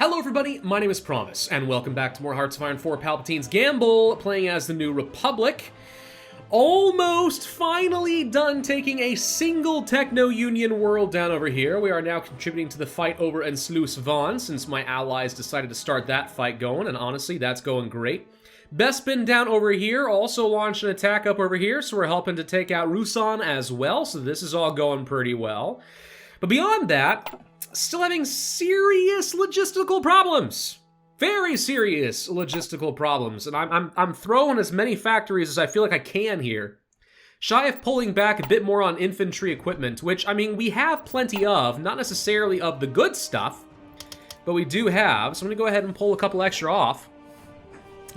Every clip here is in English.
Hello everybody, my name is Pravus, and welcome back to more Hearts of Iron 4 Palpatine's Gamble, playing as the New Republic. Almost finally done taking a single Techno-Union world down over here. We are now contributing to the fight over Encirclement, since my allies decided to start that fight going, and honestly, that's going great. Bespin down over here also launched an attack up over here, so we're helping to take out Rusan as well, so this is all going pretty well. But beyond that, still having serious logistical problems. Very serious logistical problems. And I'm throwing as many factories as I feel like I can here. Shy of pulling back a bit more on infantry equipment, which, I mean, we have plenty of. Not necessarily of the good stuff, but we do have. So I'm going to go ahead and pull a couple extra off.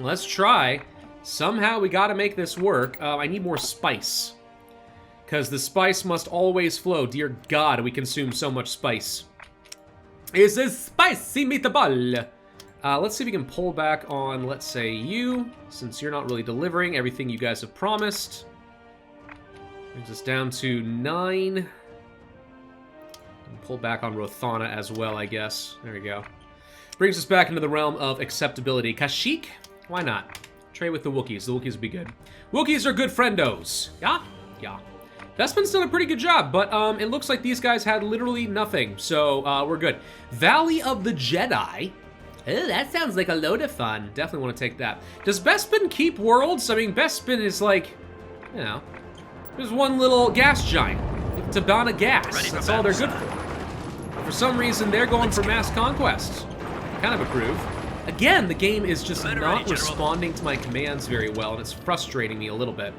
Let's try. Somehow we got to make this work. I need more spice, because the spice must always flow. Dear God, we consume so much spice. Is this spicy meatball? Let's see if we can pull back on, let's say, you, since you're not really delivering everything you guys have promised. Brings us down to 9. And pull back on Rothana as well, I guess. There we go. Brings us back into the realm of acceptability. Kashyyyk? Why not? Trade with the Wookiees. The Wookiees would be good. Wookiees are good friendos. Yeah? Yeah. Vespin's done a pretty good job, but it looks like these guys had literally nothing, so we're good. Valley of the Jedi. Oh, that sounds like a load of fun. Definitely want to take that. Does Bespin keep worlds? I mean, Bespin is like, you know, there's one little gas giant. Tabana gas. That's all they're good for. For some reason, they're going for mass conquest. I kind of approve. Again, the game is just not responding to my commands very well, and it's frustrating me a little bit.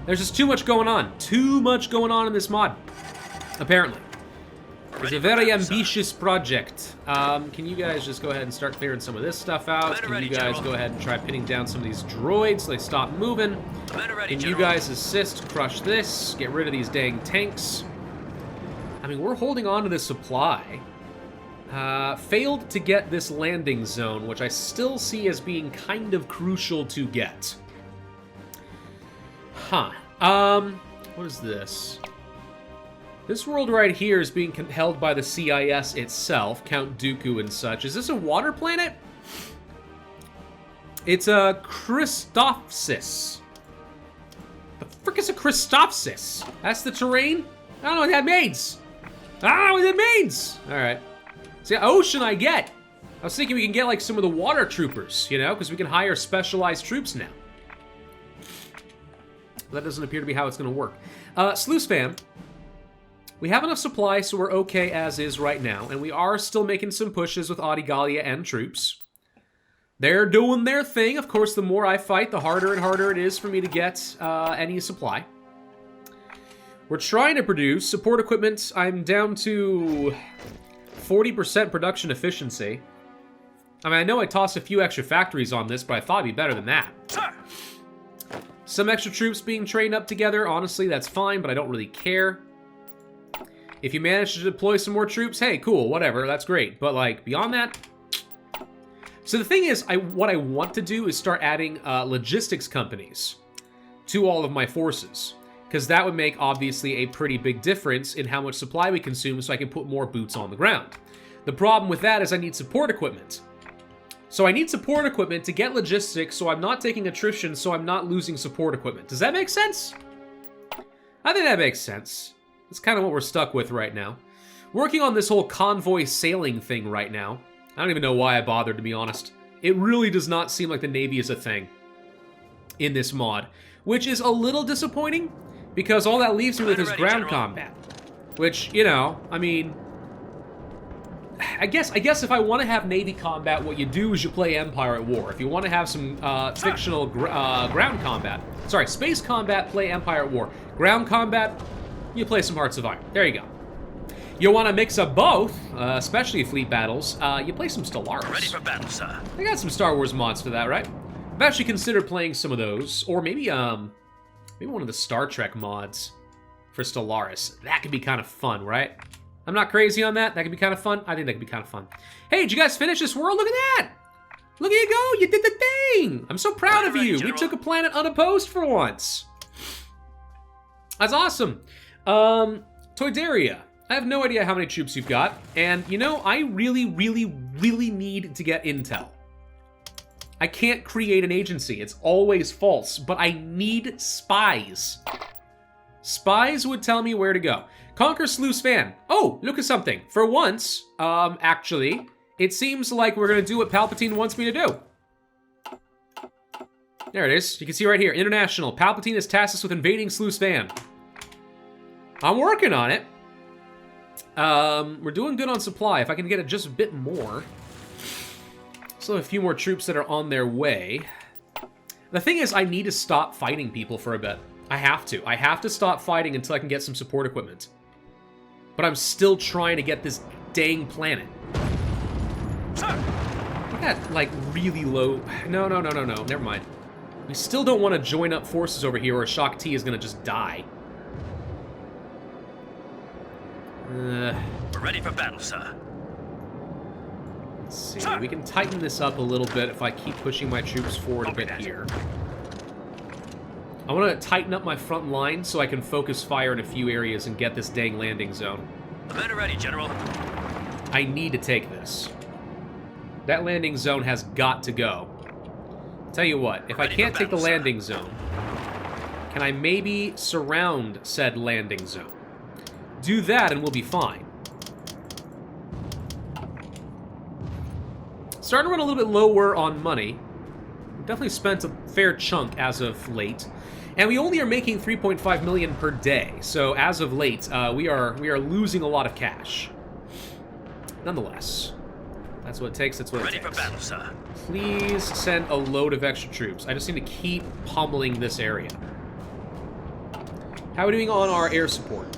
There's just too much going on. Too much going on in this mod, apparently. It's a very ambitious project. Can you guys just go ahead and start clearing some of this stuff out? Can you guys go ahead and try pinning down some of these droids so they stop moving? Can you guys assist, crush this, get rid of these dang tanks? I mean, we're holding on to this supply. Failed to get this landing zone, which I still see as being kind of crucial to get. Huh. What is this? This world right here is being held by the CIS itself, Count Dooku and such. Is this a water planet? It's a Christophsis. The frick is a Christophsis? That's the terrain? I don't know what that means. I don't know what that means. All right. See, ocean I get. I was thinking we can get like some of the water troopers, you know, because we can hire specialized troops now. That doesn't appear to be how it's going to work. Sluice Fam. We have enough supply, so we're okay as is right now. And we are still making some pushes with Odigalia and troops. They're doing their thing. Of course, the more I fight, the harder and harder it is for me to get any supply. We're trying to produce support equipment. I'm down to 40% production efficiency. I mean, I know I tossed a few extra factories on this, but I thought it'd be better than that. Some extra troops being trained up together, honestly, that's fine, but I don't really care. If you manage to deploy some more troops, hey, cool, whatever, that's great. But, like, beyond that... So the thing is, what I want to do is start adding logistics companies to all of my forces. Because that would make, obviously, a pretty big difference in how much supply we consume so I can put more boots on the ground. The problem with that is I need support equipment. So I need support equipment to get logistics, so I'm not taking attrition, so I'm not losing support equipment. Does that make sense? I think that makes sense. That's kind of what we're stuck with right now. Working on this whole convoy sailing thing right now. I don't even know why I bothered, to be honest. It really does not seem like the Navy is a thing in this mod, which is a little disappointing, because all that leaves me with is ground combat. Which, you know, I mean... I guess if I want to have Navy combat, what you do is you play Empire at War. If you want to have some fictional ground combat, sorry, space combat, play Empire at War. Ground combat, you play some Hearts of Iron. There you go. You want to mix up both, especially fleet battles, you play some Stellaris. Ready for battle, sir. I got some Star Wars mods for that, right? I've actually considered playing some of those, or maybe one of the Star Trek mods for Stellaris. That could be kind of fun, right? I'm not crazy on that. That could be kind of fun. I think that could be kind of fun. Hey, did you guys finish this world? Look at that! Look at you go! You did the thing! I'm so proud of you! We took a planet unopposed for once. That's awesome. Toydaria. I have no idea how many troops you've got, and you know, I really really need to get intel. I can't create an agency. It's always false, but I need spies. Spies would tell me where to go. Conquer Sluice Fan. Oh, look at something. For once, actually, it seems like we're going to do what Palpatine wants me to do. There it is. You can see right here. International. Palpatine has tasked us with invading Sluice Fan. I'm working on it. We're doing good on supply. If I can get it just a bit more. Still have a few more troops that are on their way. The thing is, I need to stop fighting people for a bit. I have to. I have to stop fighting until I can get some support equipment. But I'm still trying to get this dang planet. I got, like, really low... No. Never mind. We still don't want to join up forces over here or Shaak Ti is going to just die. We're ready for battle, sir. Let's see. We can tighten this up a little bit if I keep pushing my troops forward a bit here. I want to tighten up my front line so I can focus fire in a few areas and get this dang landing zone. The men are ready, General. I need to take this. That landing zone has got to go. Tell you what, if I can't take the landing zone, can I maybe surround said landing zone? Do that and we'll be fine. Starting to run a little bit lower on money. We've definitely spent a fair chunk as of late. And we only are making 3.5 million per day. So as of late, we are losing a lot of cash. Nonetheless, that's what it takes. That's what it takes. Ready for battle, sir. Please send a load of extra troops. I just need to keep pummeling this area. How are we doing on our air support?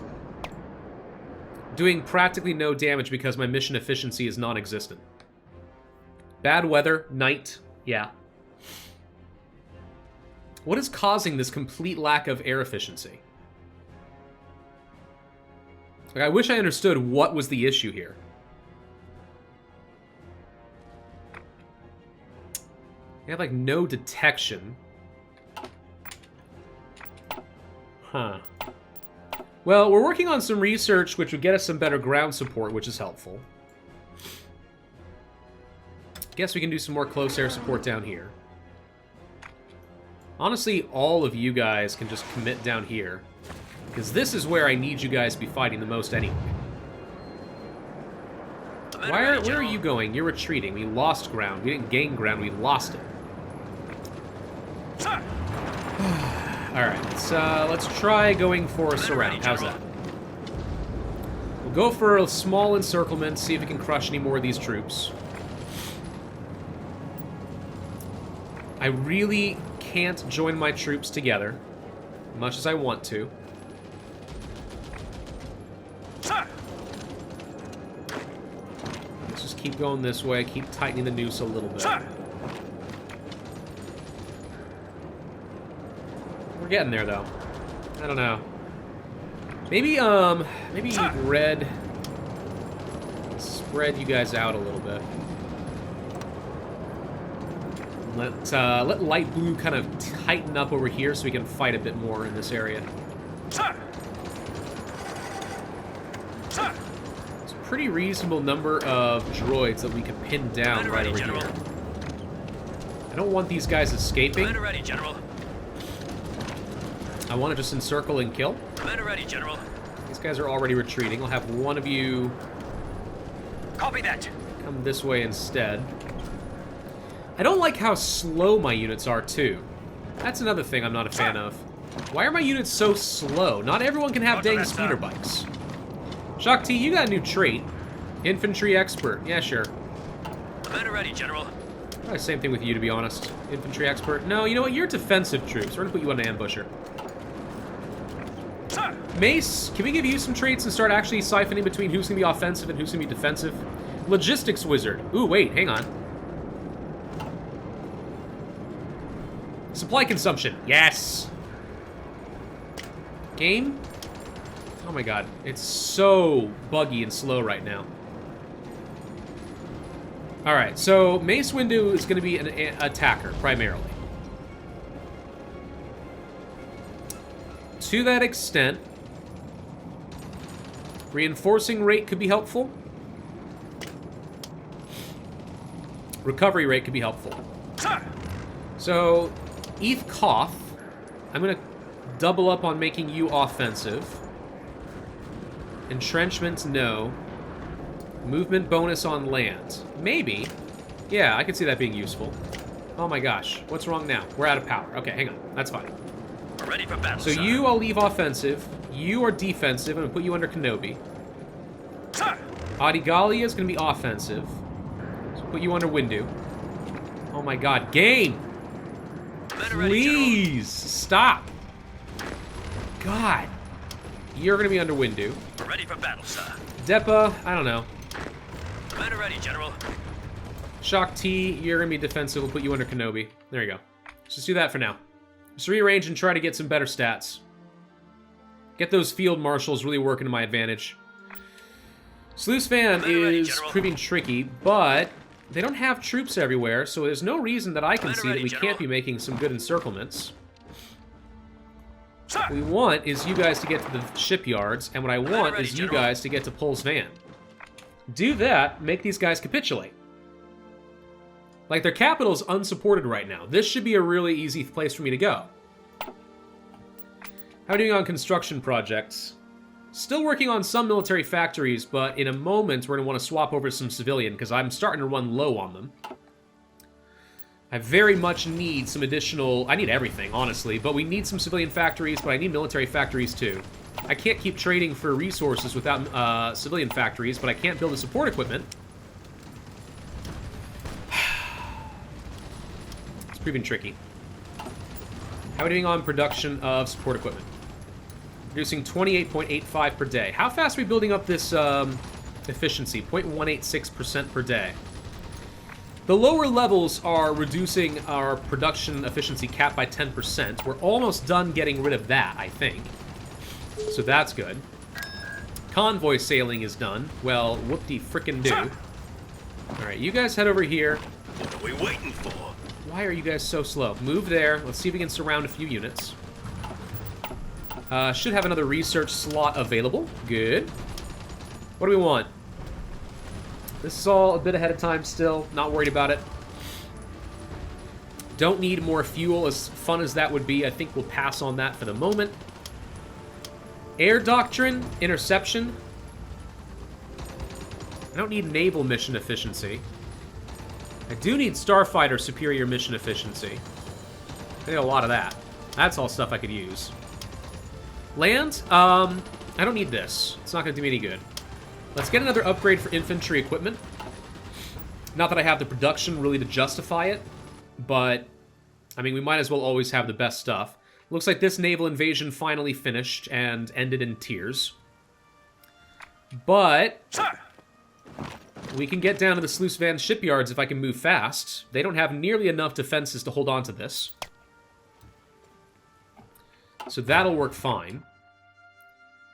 Doing practically no damage because my mission efficiency is non-existent. Bad weather, night, yeah. What is causing this complete lack of air efficiency? Like, I wish I understood what was the issue here. I have, like, no detection. Huh. Well, we're working on some research which would get us some better ground support, which is helpful. Guess we can do some more close air support down here. Honestly, all of you guys can just commit down here. Because this is where I need you guys to be fighting the most anyway. Where are you going? You're retreating. We lost ground. We didn't gain ground. We lost it. Alright, let's try going for a surround. How's that? We'll go for a small encirclement, see if we can crush any more of these troops. I really can't join my troops together, much as I want to. Let's just keep going this way, keep tightening the noose a little bit. We're getting there, though. I don't know. Maybe red spread you guys out a little bit. Let light blue kind of tighten up over here so we can fight a bit more in this area. It's a pretty reasonable number of droids that we can pin down right over here. I don't want these guys escaping. I want to just encircle and kill. These guys are already retreating. I'll have one of you Copy that. come this way instead. I don't like how slow my units are, too. That's another thing I'm not a fan of. Why are my units so slow? Not everyone can have dang speeder bikes. Shaak Ti, you got a new trait. Infantry expert. Yeah, sure. Men are ready, General. Probably same thing with you, to be honest. Infantry expert. No, you know what? You're defensive troops. We're gonna put you on an ambusher. Mace, can we give you some traits and start actually siphoning between who's gonna be offensive and who's gonna be defensive? Logistics wizard. Ooh, wait, hang on. Supply consumption. Yes! Game? Oh my god. It's so buggy and slow right now. Alright, so Mace Windu is going to be an attacker, primarily. To that extent, reinforcing rate could be helpful. Recovery rate could be helpful. Sir! So, Eth Koth, I'm going to double up on making you offensive. Entrenchment, no. Movement bonus on land. Maybe. Yeah, I could see that being useful. Oh my gosh, what's wrong now? We're out of power. Okay, hang on. That's fine. We're ready for battle, So sir. you, I'll leave offensive. You are defensive. I'm going to put you under Kenobi. Sir! Adigalia is going to be offensive. So put you under Windu. Oh my god, game! Men are ready, General. Please, stop! God. You're going to be under Windu. We're ready for battle, sir. Depa, I don't know. Men are ready, General. Shock T, you're going to be defensive. We'll put you under Kenobi. There you go. Let's just do that for now. Just rearrange and try to get some better stats. Get those field marshals really working to my advantage. Sluice Van is proving tricky, but they don't have troops everywhere, so there's no reason that I can see that we can't be making some good encirclements. What we want is you guys to get to the shipyards, and what I want is you guys to get to Pulse Van. Do that, make these guys capitulate. Like, their capital's unsupported right now. This should be a really easy place for me to go. How are we doing on construction projects? Still working on some military factories, but in a moment we're going to want to swap over to some civilian, because I'm starting to run low on them. I very much need some additional... I need everything, honestly, but we need some civilian factories, but I need military factories too. I can't keep trading for resources without civilian factories, but I can't build the support equipment. It's proving tricky. How are we doing on production of support equipment? Producing 28.85 per day. How fast are we building up this efficiency? 0.186% per day. The lower levels are reducing our production efficiency cap by 10%. We're almost done getting rid of that, I think. So that's good. Convoy sailing is done. Well, whoop-de-frickin-do. Alright, you guys head over here. What are we waiting for? Why are you guys so slow? Move there. Let's see if we can surround a few units. Should have another research slot available. Good. What do we want? This is all a bit ahead of time still. Not worried about it. Don't need more fuel, as fun as that would be. I think we'll pass on that for the moment. Air Doctrine, Interception. I don't need naval mission efficiency. I do need Starfighter superior mission efficiency. I need a lot of that. That's all stuff I could use. Land? I don't need this. It's not going to do me any good. Let's get another upgrade for infantry equipment. Not that I have the production really to justify it, but, I mean, we might as well always have the best stuff. Looks like this naval invasion finally finished and ended in tears. But we can get down to the Sluice Van shipyards if I can move fast. They don't have nearly enough defenses to hold on to this. So that'll work fine.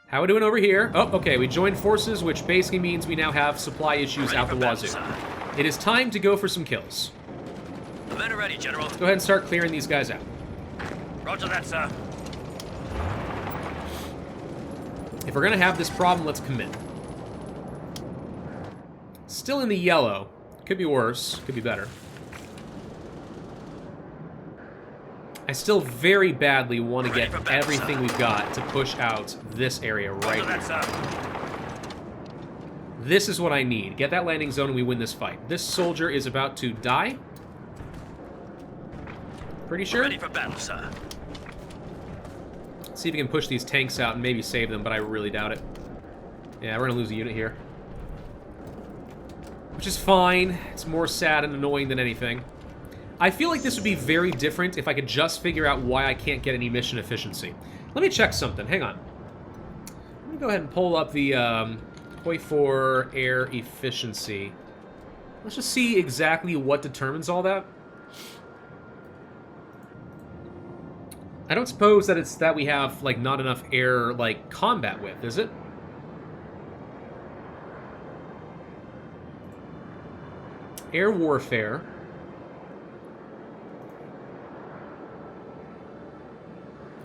How are we doing over here? Oh, okay, we joined forces, which basically means we now have supply issues out the wazoo. It is time to go for some kills. Men are ready, General. Let's go ahead and start clearing these guys out. Roger that, sir. If we're gonna have this problem, let's commit. Still in the yellow. Could be worse. Could be better. I still very badly want to get everything we've got to push out this area right here. This is what I need. Get that landing zone and we win this fight. This soldier is about to die. Pretty sure? Ready for battle, sir. See if we can push these tanks out and maybe save them, but I really doubt it. Yeah, we're gonna lose a unit here. Which is fine. It's more sad and annoying than anything. I feel like this would be very different if I could just figure out why I can't get any mission efficiency. Let me check something. Hang on. Let me go ahead and pull up the HoI4 air efficiency. Let's just see exactly what determines all that. I don't suppose that it's that we have, like, not enough air, like, combat with, is it? Air warfare.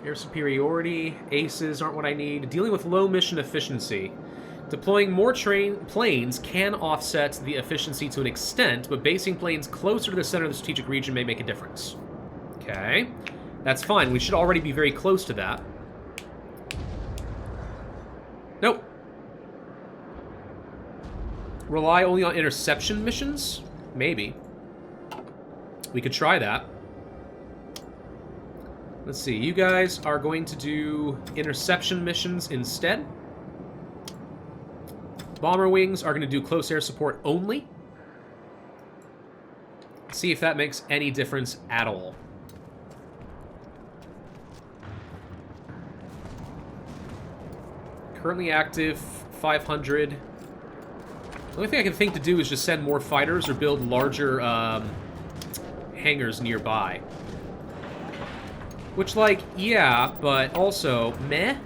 Air superiority. Aces aren't what I need. Dealing with low mission efficiency. Deploying more planes can offset the efficiency to an extent, but basing planes closer to the center of the strategic region may make a difference. Okay. That's fine. We should already be very close to that. Nope. Rely only on interception missions? Maybe. We could try that. Let's see. You guys are going to do interception missions instead. Bomber wings are going to do close air support only. See if that makes any difference at all. Currently active, 500. The only thing I can think to do is just send more fighters or build larger hangars nearby. Which, like, yeah, but also, meh?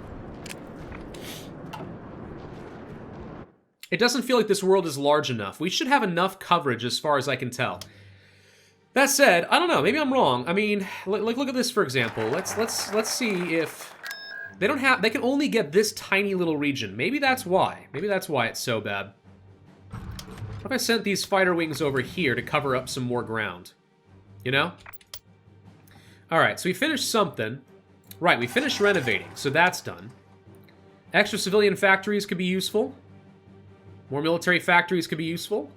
It doesn't feel like this world is large enough. We should have enough coverage as far as I can tell. That said, I don't know, maybe I'm wrong. I mean, like, look at this, for example. Let's see if... They don't have... They can only get this tiny little region. Maybe that's why. Maybe that's why it's so bad. What if I sent these fighter wings over here to cover up some more ground? You know? Alright, so we finished something. Right, we finished renovating, so that's done. Extra civilian factories could be useful. More military factories could be useful.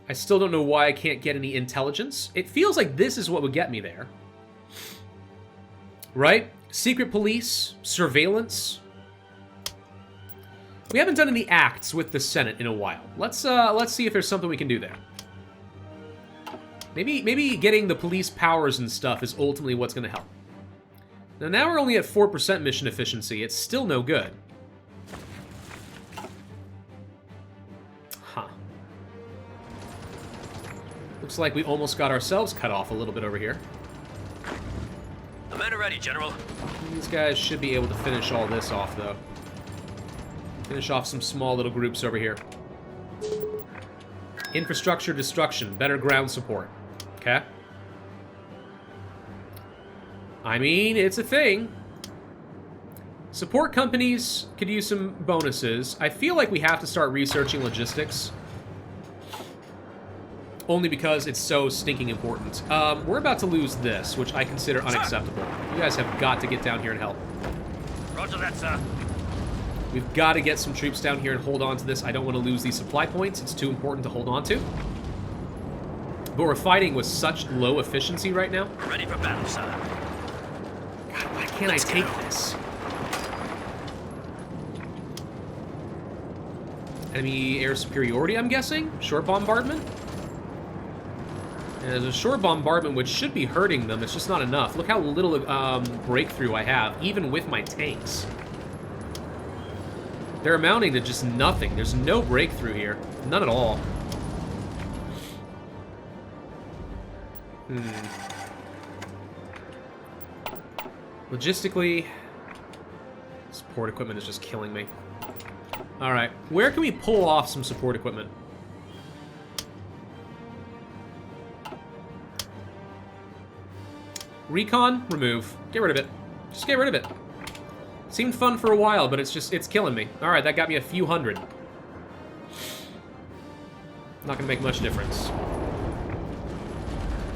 I still don't know why I can't get any intelligence. It feels like this is what would get me there. Right? Secret police, surveillance. We haven't done any acts with the Senate in a while. Let's see if there's something we can do there. Maybe getting the police powers and stuff is ultimately what's going to help. Now we're only at 4% mission efficiency. It's still no good. Huh. Looks like we almost got ourselves cut off a little bit over here. The men are ready, General. These guys should be able to finish all this off, though. Finish off some small little groups over here. Infrastructure destruction, better ground support. Okay. I mean, it's a thing. Support companies could use some bonuses. I feel like we have to start researching logistics. Only because it's so stinking important. We're about to lose this, which I consider unacceptable. You guys have got to get down here and help. Roger that, sir. We've got to get some troops down here and hold on to this. I don't want to lose these supply points. It's too important to hold on to. But we're fighting with such low efficiency right now. Ready for battle, sir. God, why can't I take this? Enemy air superiority, I'm guessing? Short bombardment? And there's a short bombardment which should be hurting them. It's just not enough. Look how little breakthrough I have, even with my tanks. They're amounting to just nothing. There's no breakthrough here. None at all. Logistically, support equipment is just killing me. Alright, where can we pull off some support equipment? Recon, remove. Get rid of it. Just get rid of it. Seemed fun for a while, but it's killing me. Alright, that got me a few hundred. Not gonna make much difference.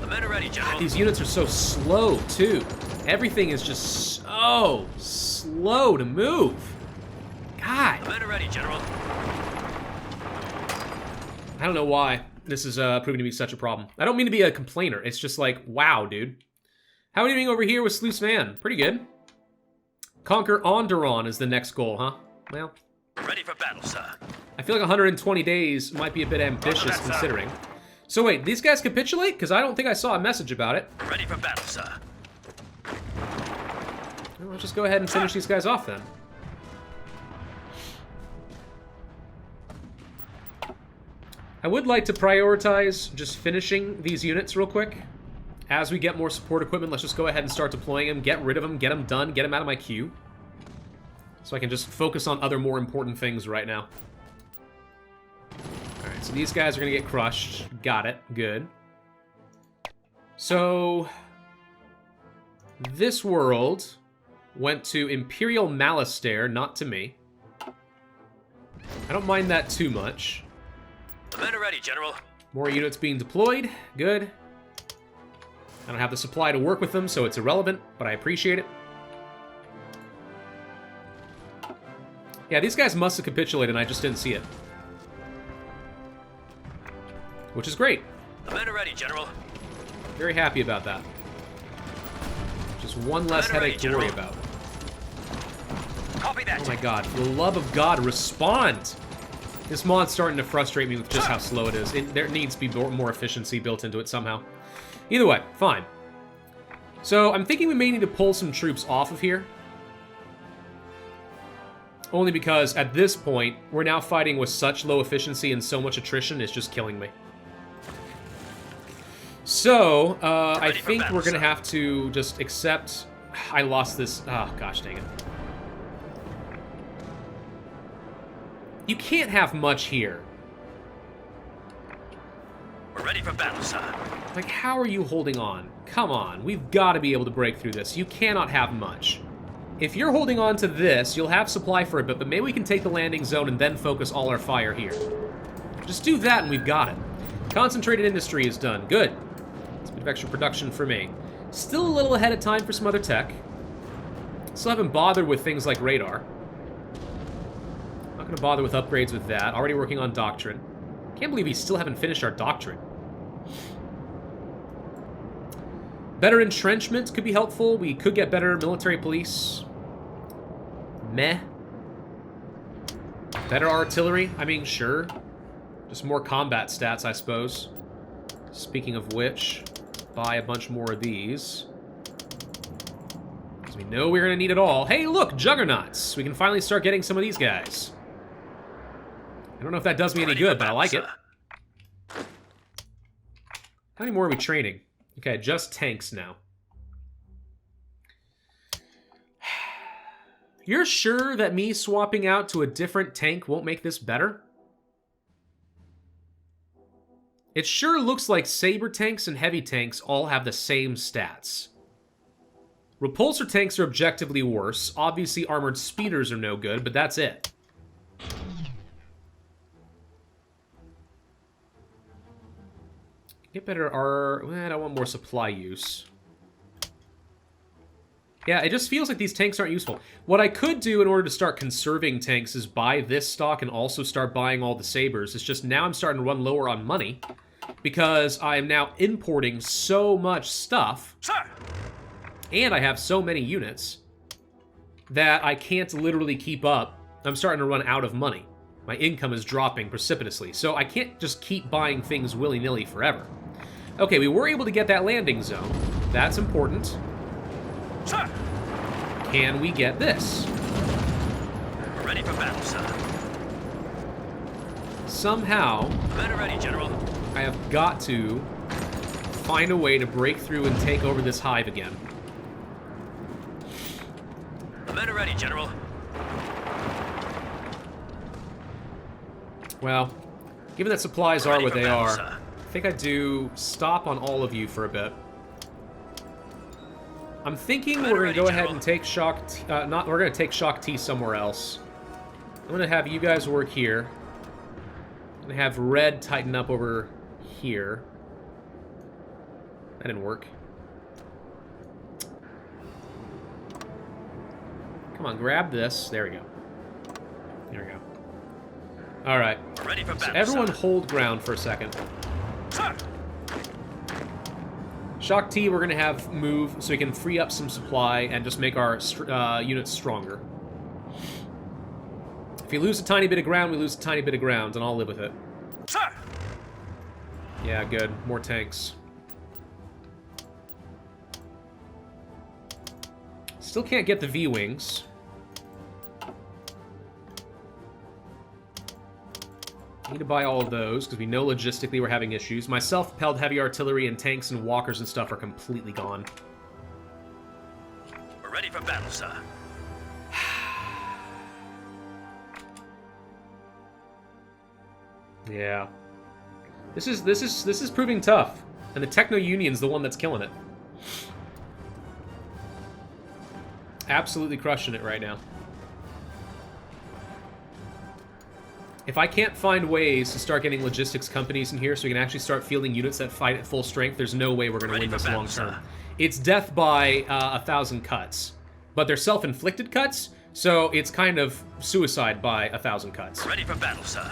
The men are ready, General. God, these units are so slow, too. Everything is just so slow to move. God. The men are ready, General. I don't know why this is proving to be such a problem. I don't mean to be a complainer. It's just like, wow, dude. How are we doing over here with Sluice Van? Pretty good. Conquer Onderon is the next goal, huh? Well. Ready for battle, sir. I feel like 120 days might be a bit ambitious considering. So wait, these guys capitulate? Because I don't think I saw a message about it. Ready for battle, sir. Well, let's just go ahead and finish these guys off then. I would like to prioritize just finishing these units real quick. As we get more support equipment, let's just go ahead and start deploying them, get rid of them, get them done, get them out of my queue. So I can just focus on other more important things right now. Alright, so these guys are going to get crushed. Got it. Good. So this world went to Imperial Malastare, not to me. I don't mind that too much. The men are ready, General. More units being deployed. Good. I don't have the supply to work with them, so it's irrelevant, but I appreciate it. Yeah, these guys must have capitulated, and I just didn't see it. Which is great. The men are ready, General. Very happy about that. Just one less headache to worry about. Copy that. Oh my god, for the love of God, respond! This mod's starting to frustrate me with just how slow it is. There needs to be more efficiency built into it somehow. Either way, fine. So, I'm thinking we may need to pull some troops off of here. Only because, at this point, we're now fighting with such low efficiency and so much attrition, it's just killing me. So, I think we're going to have to just accept... I lost this... Oh, gosh dang it. You can't have much here. We're ready for battle, sir. Like, how are you holding on? Come on, we've got to be able to break through this. You cannot have much. If you're holding on to this, you'll have supply for a bit, but maybe we can take the landing zone and then focus all our fire here. Just do that and we've got it. Concentrated industry is done. Good. It's a bit of extra production for me. Still a little ahead of time for some other tech. Still haven't bothered with things like radar. Not going to bother with upgrades with that. Already working on doctrine. Can't believe we still haven't finished our doctrine. Better entrenchment could be helpful. We could get better military police. Meh. Better artillery? I mean, sure. Just more combat stats, I suppose. Speaking of which, buy a bunch more of these. Because we know we're going to need it all. Hey, look! Juggernauts! We can finally start getting some of these guys. I don't know if that does me any good, but I like it. How many more are we training? Okay, just tanks now. You're sure that me swapping out to a different tank won't make this better? It sure looks like saber tanks and heavy tanks all have the same stats. Repulsor tanks are objectively worse. Obviously, armored speeders are no good, but that's it. Get better I don't want more supply use. Yeah, it just feels like these tanks aren't useful. What I could do in order to start conserving tanks is buy this stock and also start buying all the sabers. It's just now I'm starting to run lower on money because I am now importing so much stuff. Sir! And I have so many units that I can't literally keep up. I'm starting to run out of money. My income is dropping precipitously, so I can't just keep buying things willy-nilly forever. Okay, we were able to get that landing zone. That's important. Sir! Can we get this? We're ready for battle, sir. Somehow, Men are ready, General. I have got to find a way to break through and take over this hive again. The men are ready, General. Well, given that supplies are what they are, sir. I think I do stop on all of you for a bit. I'm thinking we're going to go ahead and take Shock T, we're going to take Shock T somewhere else. I'm going to have you guys work here. I'm going to have Red tighten up over here. That didn't work. Come on, grab this. There we go. There we go. All right. We're ready for battle, so everyone sir. hold ground for a second. Sir! Shock T we're going to have move so we can free up some supply and just make our units stronger. If we lose a tiny bit of ground, we lose a tiny bit of ground, and I'll live with it. Sir! Yeah, good. More tanks. Still can't get the V-Wings. Need to buy all of those, because we know logistically we're having issues. My self-propelled heavy artillery and tanks and walkers and stuff are completely gone. We're ready for battle, sir. Yeah. This is proving tough. And the Techno-Union's the one that's killing it. Absolutely crushing it right now. If I can't find ways to start getting logistics companies in here so we can actually start fielding units that fight at full strength, there's no way we're going to win this long term. It's death by 1,000 cuts. But they're self-inflicted cuts, so it's kind of suicide by 1,000 cuts. Ready for battle, sir.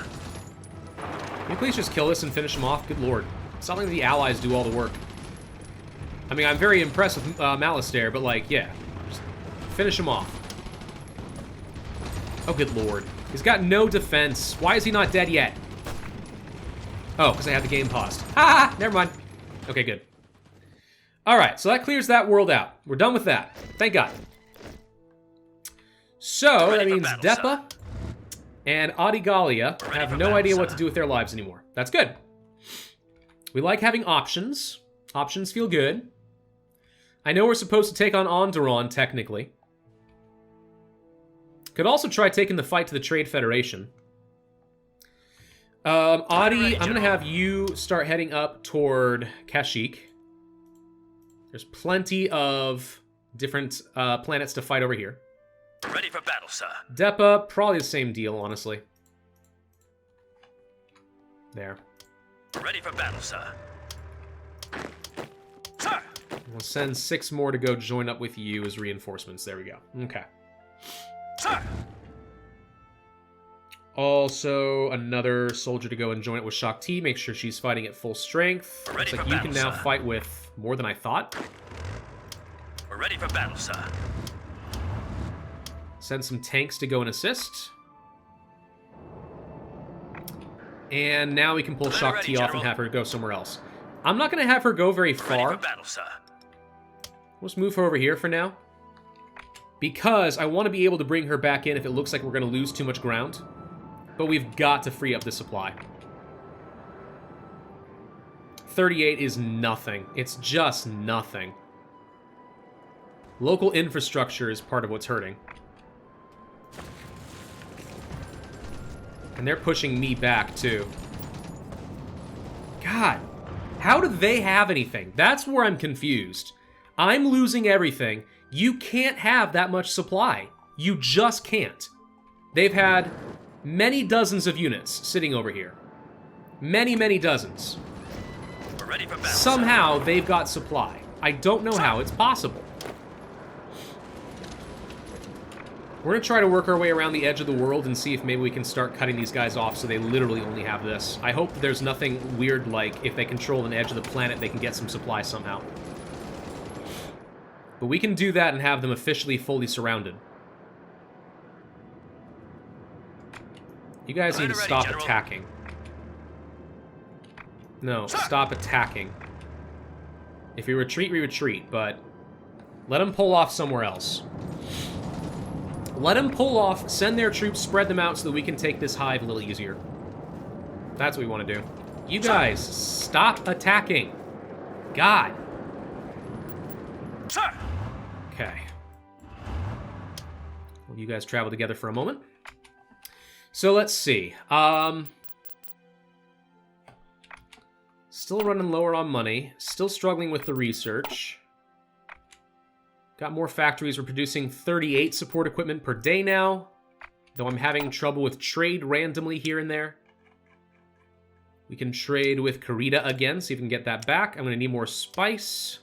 Can you please just kill this and finish them off? Good lord. It's not like the allies do all the work. I mean, I'm very impressed with Malastare, but like, yeah. Just finish him off. Oh, good lord. He's got no defense. Why is he not dead yet? Oh, because I had the game paused. Ha! Never mind. Okay, good. Alright, so that clears that world out. We're done with that. Thank God. So, that means Depa and Adigalia have no idea what to do with their lives anymore. That's good. We like having options. Options feel good. I know we're supposed to take on Onderon, technically. Could also try taking the fight to the Trade Federation. Adi, I'm going to have you start heading up toward Kashyyyk. There's plenty of different planets to fight over here. Ready for battle, sir. Depa, probably the same deal, honestly. There. Ready for battle, sir. Sir! We'll send 6 more to go join up with you as reinforcements. There we go. Okay. Sir! Also, another soldier to go and join it with Shakti. Make sure she's fighting at full strength. Looks like you can now fight with more than I thought. We're ready for battle, sir. Send some tanks to go and assist. And now we can pull Shakti off and have her go somewhere else. I'm not going to have her go very far. Ready for battle, sir. Let's move her over here for now. Because I want to be able to bring her back in if it looks like we're going to lose too much ground. But we've got to free up the supply. 38 is nothing. It's just nothing. Local infrastructure is part of what's hurting. And they're pushing me back, too. God, how do they have anything? That's where I'm confused. I'm losing everything. You can't have that much supply. You just can't. They've had many dozens of units sitting over here. Many, many dozens. We're ready for battle, somehow they've got supply. I don't know how it's possible. We're going to try to work our way around the edge of the world and see if maybe we can start cutting these guys off so they literally only have this. I hope there's nothing weird like if they control an edge of the planet, they can get some supply somehow. But we can do that and have them officially fully surrounded. You guys need to stop attacking. No, stop attacking. If we retreat, we retreat, but let them pull off somewhere else. Let them pull off, send their troops, spread them out so that we can take this hive a little easier. That's what we want to do. You guys, stop attacking. God. Sir. Okay. Well, you guys travel together for a moment. So let's see. Still running lower on money. Still struggling with the research. Got more factories. We're producing 38 support equipment per day now. Though I'm having trouble with trade randomly here and there. We can trade with Karita again, see if we can get that back. I'm going to need more spice.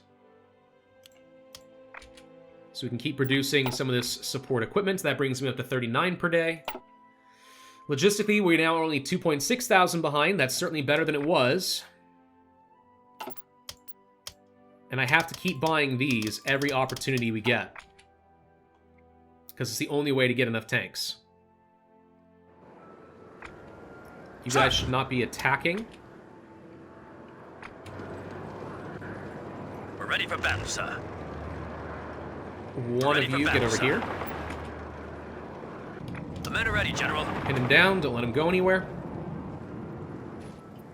So we can keep producing some of this support equipment. That brings me up to 39 per day. Logistically, we're now only 2.6 thousand behind. That's certainly better than it was. And I have to keep buying these every opportunity we get. Because it's the only way to get enough tanks. You guys should not be attacking. We're ready for battle, sir. One of you get over here. The men are ready, General. Pin him down, don't let him go anywhere.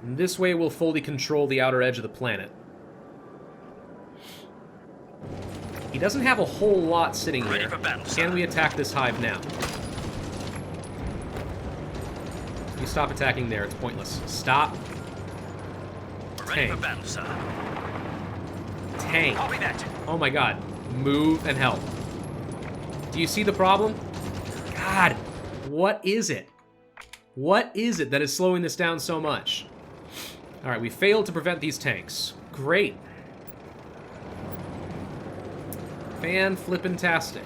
And this way we'll fully control the outer edge of the planet. He doesn't have a whole lot sitting here. Can we attack this hive now? You stop attacking there, it's pointless. Stop. Ready for battle, sir. Tank. Copy that. Oh my god. Move and help. Do you see the problem? God, what is it? What is it that is slowing this down so much? All right, we failed to prevent these tanks. Great. Fan-flippin-tastic.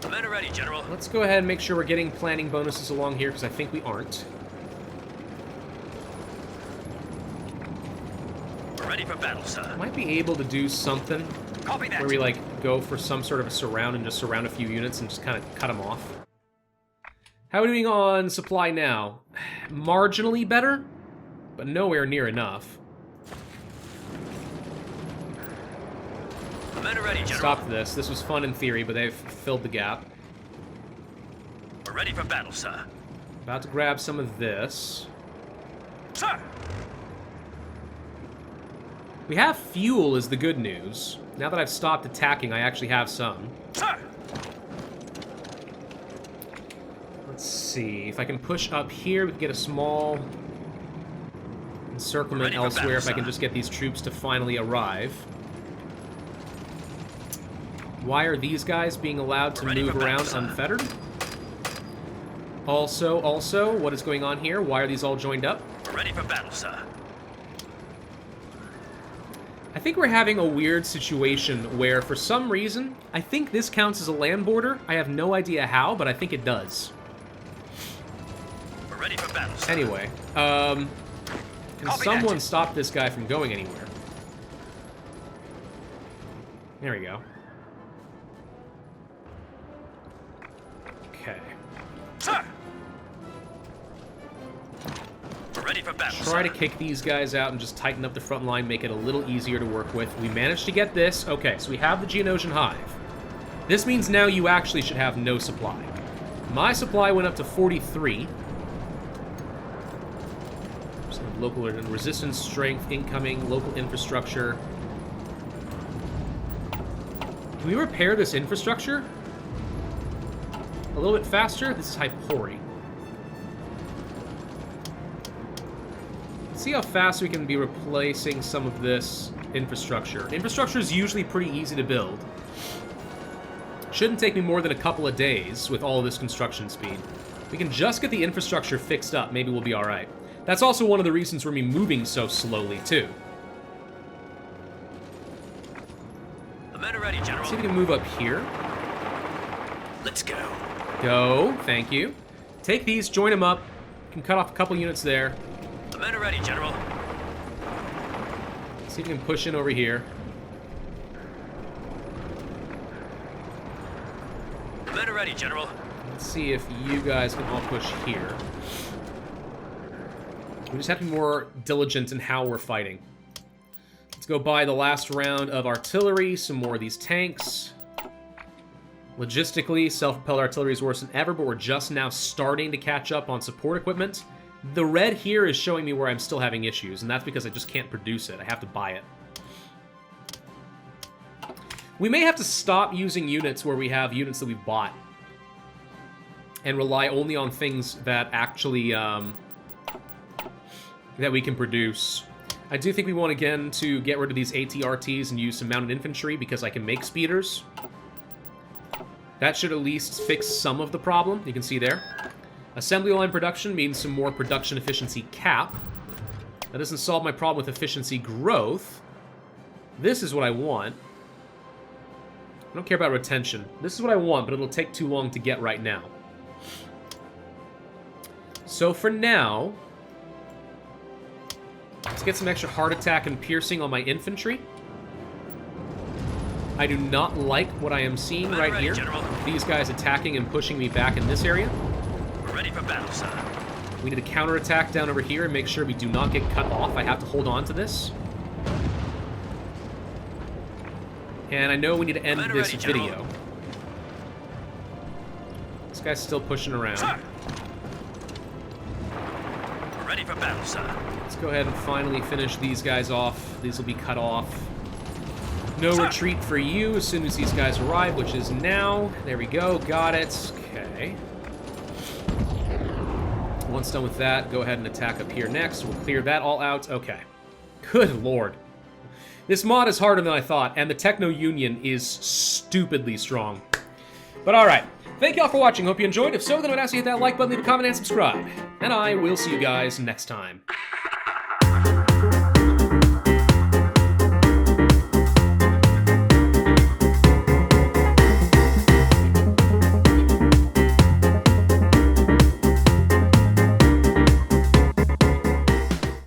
Men are ready, General. Let's go ahead and make sure we're getting planning bonuses along here, because I think we aren't. We're ready for battle, sir. Might be able to do something Copy that. where we, like, go for some sort of a surround and just surround a few units and just kind of cut them off. How are we doing on supply now? Marginally better, but nowhere near enough. The men are ready, General. Stop this. This was fun in theory, but they've filled the gap. We're ready for battle, sir. About to grab some of this. Sir! We have fuel is the good news. Now that I've stopped attacking, I actually have some. Sir! Let's see. If I can push up here, we can get a small encirclement elsewhere if I can just get these troops to finally arrive. Why are these guys being allowed to move around unfettered? Also, what is going on here? Why are these all joined up? We're ready for battle, sir. I think we're having a weird situation where, for some reason, I think this counts as a land border. I have no idea how, but I think it does. We're ready for battle, sir. Anyway, can someone stop this guy from going anywhere? There we go. Okay. Sir! We're ready for battle, Try sir. to kick these guys out and just tighten up the front line, make it a little easier to work with. We managed to get this. Okay, so we have the Geonosian Hive. This means now you actually should have no supply. My supply went up to 43. Some local resistance, strength, incoming, local infrastructure. Can we repair this infrastructure a little bit faster? This is Hypori. See how fast we can be replacing some of this infrastructure. Infrastructure is usually pretty easy to build. Shouldn't take me more than a couple of days with all of this construction speed. We can just get the infrastructure fixed up. Maybe we'll be all right. That's also one of the reasons we're moving so slowly, too. The men are ready, General. See if we can move up here. Let's go. Go. Thank you. Take these, join them up. Can cut off a couple units there. The men are ready, General. See if we can push in over here. The men are ready, General. Let's see if you guys can all push here. We just have to be more diligent in how we're fighting. Let's go buy the last round of artillery, some more of these tanks. Logistically, self-propelled artillery is worse than ever, but we're just now starting to catch up on support equipment. The red here is showing me where I'm still having issues, and that's because I just can't produce it. I have to buy it. We may have to stop using units where we have units that we've bought and rely only on things that actually that we can produce. I do think we want, again, to get rid of these ATRTs and use some mounted infantry because I can make speeders. That should at least fix some of the problem. You can see there. Assembly line production means some more production efficiency cap. That doesn't solve my problem with efficiency growth. This is what I want. I don't care about retention. This is what I want, but it'll take too long to get right now. So for now, let's get some extra heart attack and piercing on my infantry. I do not like what I am seeing right here. General. These guys attacking and pushing me back in this area. We're ready for battle, sir. We need to counterattack down over here and make sure we do not get cut off. I have to hold on to this. And I know we need to end this video. This guy's still pushing around. Sir. We're ready for battle, sir. Let's go ahead and finally finish these guys off. These will be cut off. No retreat for you as soon as these guys arrive, which is now. There we go. Got it. Okay. Once done with that, go ahead and attack up here next. We'll clear that all out. Okay. Good lord. This mod is harder than I thought, and the Techno Union is stupidly strong. But alright, thank y'all for watching. Hope you enjoyed. If so, then I would ask you to hit that like button, leave a comment, and subscribe. And I will see you guys next time.